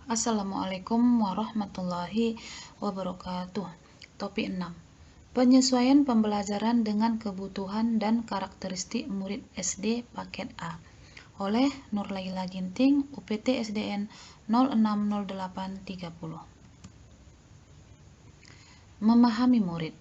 Assalamualaikum warahmatullahi wabarakatuh. Topik 6. Penyesuaian pembelajaran dengan kebutuhan dan karakteristik murid SD paket A oleh Nurlaila Ginting, UPT SDN 060830. Memahami murid.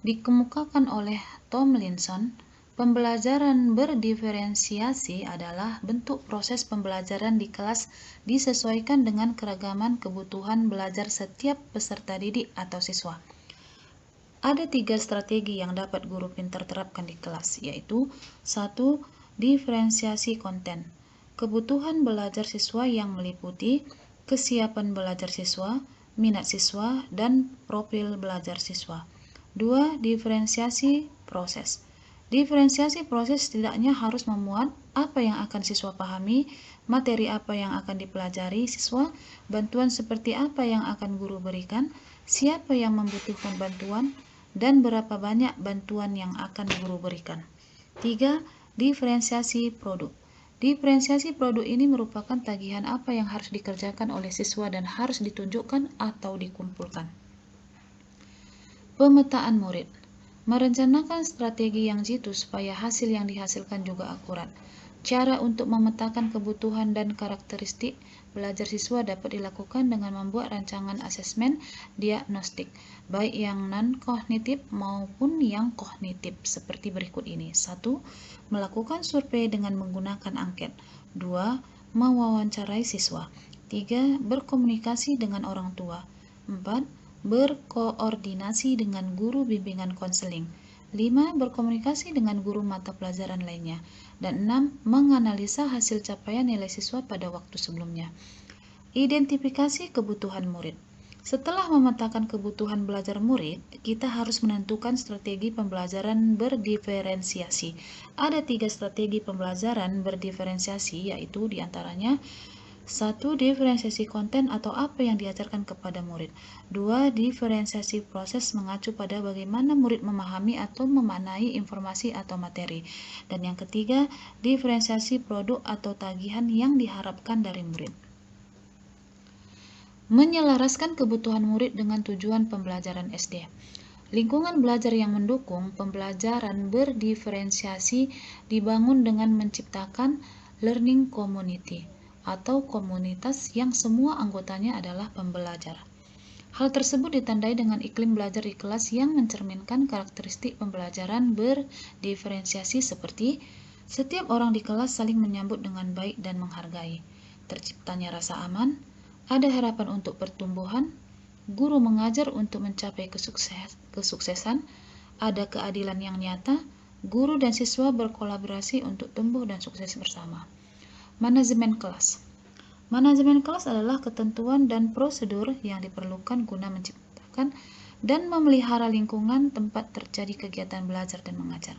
Dikemukakan oleh Tomlinson, pembelajaran berdiferensiasi adalah bentuk proses pembelajaran di kelas disesuaikan dengan keragaman kebutuhan belajar setiap peserta didik atau siswa. Ada 3 strategi yang dapat guru pintar terapkan di kelas, yaitu 1. Diferensiasi konten. Kebutuhan belajar siswa yang meliputi kesiapan belajar siswa, minat siswa, dan profil belajar siswa. 2. Diferensiasi proses. Diferensiasi proses setidaknya harus memuat apa yang akan siswa pahami, materi apa yang akan dipelajari siswa, bantuan seperti apa yang akan guru berikan, siapa yang membutuhkan bantuan, dan berapa banyak bantuan yang akan guru berikan. 3. Diferensiasi produk. Diferensiasi produk ini merupakan tagihan apa yang harus dikerjakan oleh siswa dan harus ditunjukkan atau dikumpulkan. Pemetaan murid. Merencanakan strategi yang jitu supaya hasil yang dihasilkan juga akurat. Cara untuk memetakan kebutuhan dan karakteristik belajar siswa dapat dilakukan dengan membuat rancangan asesmen diagnostik, baik yang non-kognitif maupun yang kognitif, seperti berikut ini. 1. Melakukan survei dengan menggunakan angket. 2. Mewawancarai siswa. 3. Berkomunikasi dengan orang tua. 4. Berkoordinasi dengan guru bimbingan konseling. 5. Berkomunikasi dengan guru mata pelajaran lainnya. Dan 6. Menganalisa hasil capaian nilai siswa pada waktu sebelumnya. Identifikasi kebutuhan murid. Setelah memetakan kebutuhan belajar murid, kita harus menentukan strategi pembelajaran berdiferensiasi. Ada 3 strategi pembelajaran berdiferensiasi, yaitu diantaranya 1. Diferensiasi konten atau apa yang diajarkan kepada murid. 2. Diferensiasi proses mengacu pada bagaimana murid memahami atau memaknai informasi atau materi. Dan yang ketiga, diferensiasi produk atau tagihan yang diharapkan dari murid. Menyelaraskan kebutuhan murid dengan tujuan pembelajaran SD. Lingkungan belajar yang mendukung pembelajaran berdiferensiasi dibangun dengan menciptakan learning community atau komunitas yang semua anggotanya adalah pembelajar. Hal tersebut ditandai dengan iklim belajar di kelas yang mencerminkan karakteristik pembelajaran berdiferensiasi seperti setiap orang di kelas saling menyambut dengan baik dan menghargai, terciptanya rasa aman, ada harapan untuk pertumbuhan, guru mengajar untuk mencapai kesuksesan, ada keadilan yang nyata, guru dan siswa berkolaborasi untuk tumbuh dan sukses bersama. Manajemen kelas. Manajemen kelas adalah ketentuan dan prosedur yang diperlukan guna menciptakan dan memelihara lingkungan tempat terjadi kegiatan belajar dan mengajar.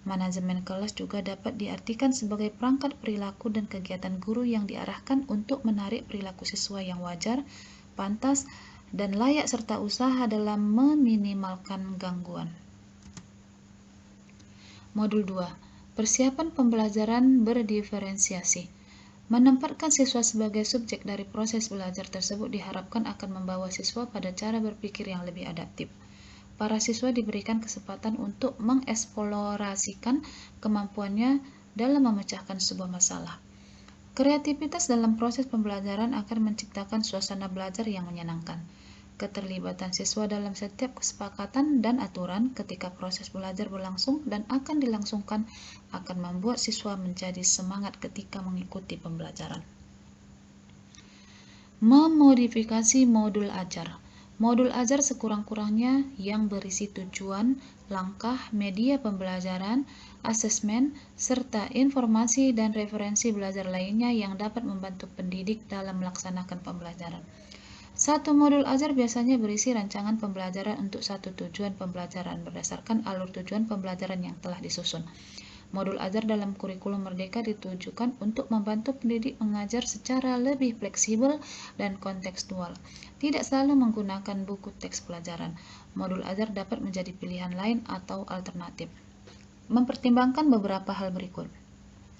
Manajemen kelas juga dapat diartikan sebagai perangkat perilaku dan kegiatan guru yang diarahkan untuk menarik perilaku siswa yang wajar, pantas, dan layak serta usaha dalam meminimalkan gangguan. Modul 2. Persiapan pembelajaran berdiferensiasi. Menempatkan siswa sebagai subjek dari proses belajar tersebut diharapkan akan membawa siswa pada cara berpikir yang lebih adaptif. Para siswa diberikan kesempatan untuk mengeksplorasikan kemampuannya dalam memecahkan sebuah masalah. Kreativitas dalam proses pembelajaran akan menciptakan suasana belajar yang menyenangkan. Keterlibatan siswa dalam setiap kesepakatan dan aturan ketika proses belajar berlangsung dan akan dilangsungkan akan membuat siswa menjadi semangat ketika mengikuti pembelajaran. Memodifikasi modul ajar. Modul ajar sekurang-kurangnya yang berisi tujuan, langkah, media pembelajaran, asesmen, serta informasi dan referensi belajar lainnya yang dapat membantu pendidik dalam melaksanakan pembelajaran. Satu modul ajar biasanya berisi rancangan pembelajaran untuk satu tujuan pembelajaran berdasarkan alur tujuan pembelajaran yang telah disusun. Modul ajar dalam kurikulum Merdeka ditujukan untuk membantu pendidik mengajar secara lebih fleksibel dan kontekstual, tidak selalu menggunakan buku teks pelajaran. Modul ajar dapat menjadi pilihan lain atau alternatif. Mempertimbangkan beberapa hal berikut.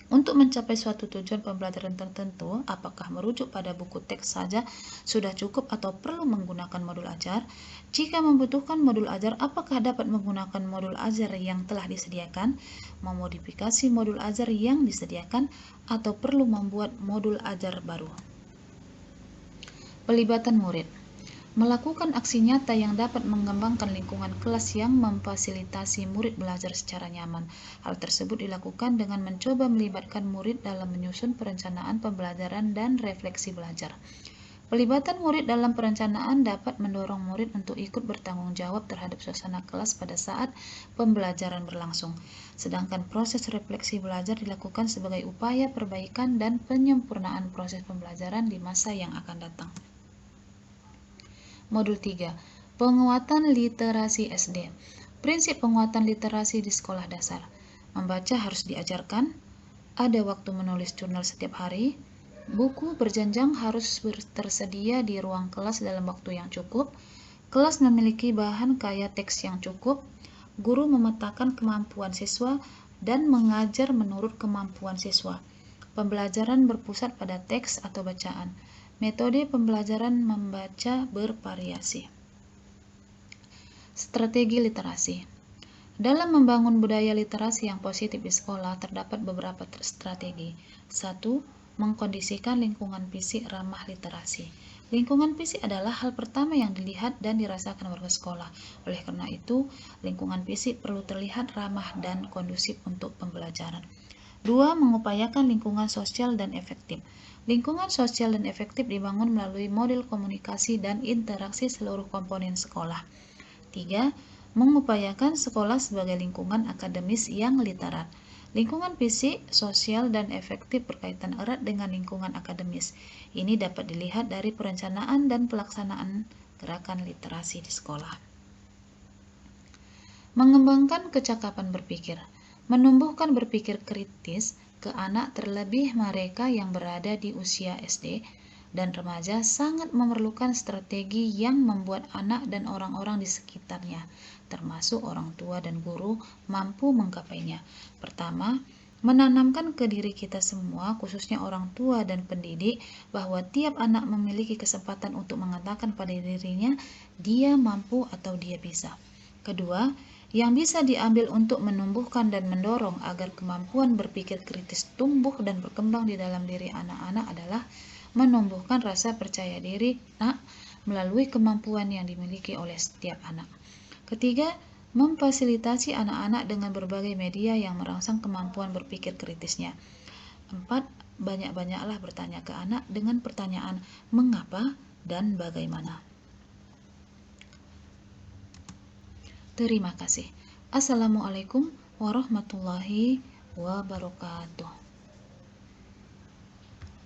Untuk mencapai suatu tujuan pembelajaran tertentu, apakah merujuk pada buku teks saja sudah cukup atau perlu menggunakan modul ajar? Jika membutuhkan modul ajar, apakah dapat menggunakan modul ajar yang telah disediakan, memodifikasi modul ajar yang disediakan, atau perlu membuat modul ajar baru? Pelibatan murid. Melakukan aksi nyata yang dapat mengembangkan lingkungan kelas yang memfasilitasi murid belajar secara nyaman. Hal tersebut dilakukan dengan mencoba melibatkan murid dalam menyusun perencanaan pembelajaran dan refleksi belajar. Pelibatan murid dalam perencanaan dapat mendorong murid untuk ikut bertanggung jawab terhadap suasana kelas pada saat pembelajaran berlangsung. Sedangkan proses refleksi belajar dilakukan sebagai upaya perbaikan dan penyempurnaan proses pembelajaran di masa yang akan datang. Modul 3. Penguatan literasi SD. Prinsip penguatan literasi di sekolah dasar. Membaca harus diajarkan, ada waktu menulis jurnal setiap hari, buku berjenjang harus tersedia di ruang kelas dalam waktu yang cukup, kelas memiliki bahan kaya teks yang cukup, guru memetakan kemampuan siswa dan mengajar menurut kemampuan siswa. Pembelajaran berpusat pada teks atau bacaan. Metode pembelajaran membaca bervariasi. Strategi literasi. Dalam membangun budaya literasi yang positif di sekolah, terdapat beberapa strategi. 1. Mengkondisikan lingkungan fisik ramah literasi. Lingkungan fisik adalah hal pertama yang dilihat dan dirasakan warga sekolah. Oleh karena itu, lingkungan fisik perlu terlihat ramah dan kondusif untuk pembelajaran. 2. Mengupayakan lingkungan sosial dan efektif. Lingkungan sosial dan efektif dibangun melalui model komunikasi dan interaksi seluruh komponen sekolah. 3. Mengupayakan sekolah sebagai lingkungan akademis yang literat. Lingkungan fisik, sosial, dan efektif berkaitan erat dengan lingkungan akademis. Ini dapat dilihat dari perencanaan dan pelaksanaan gerakan literasi di sekolah. Mengembangkan kecakapan berpikir. Menumbuhkan berpikir kritis ke anak, terlebih mereka yang berada di usia SD dan remaja, sangat memerlukan strategi yang membuat anak dan orang-orang di sekitarnya, termasuk orang tua dan guru, mampu menggapainya. Pertama, menanamkan ke diri kita semua, khususnya orang tua dan pendidik, bahwa tiap anak memiliki kesempatan untuk mengatakan pada dirinya dia mampu atau dia bisa. Kedua, yang bisa diambil untuk menumbuhkan dan mendorong agar kemampuan berpikir kritis tumbuh dan berkembang di dalam diri anak-anak adalah menumbuhkan rasa percaya diri melalui kemampuan yang dimiliki oleh setiap anak. Ketiga, memfasilitasi anak-anak dengan berbagai media yang merangsang kemampuan berpikir kritisnya. 4. Banyak-banyaklah bertanya ke anak dengan pertanyaan mengapa dan bagaimana. Terima kasih. Assalamualaikum warahmatullahi wabarakatuh.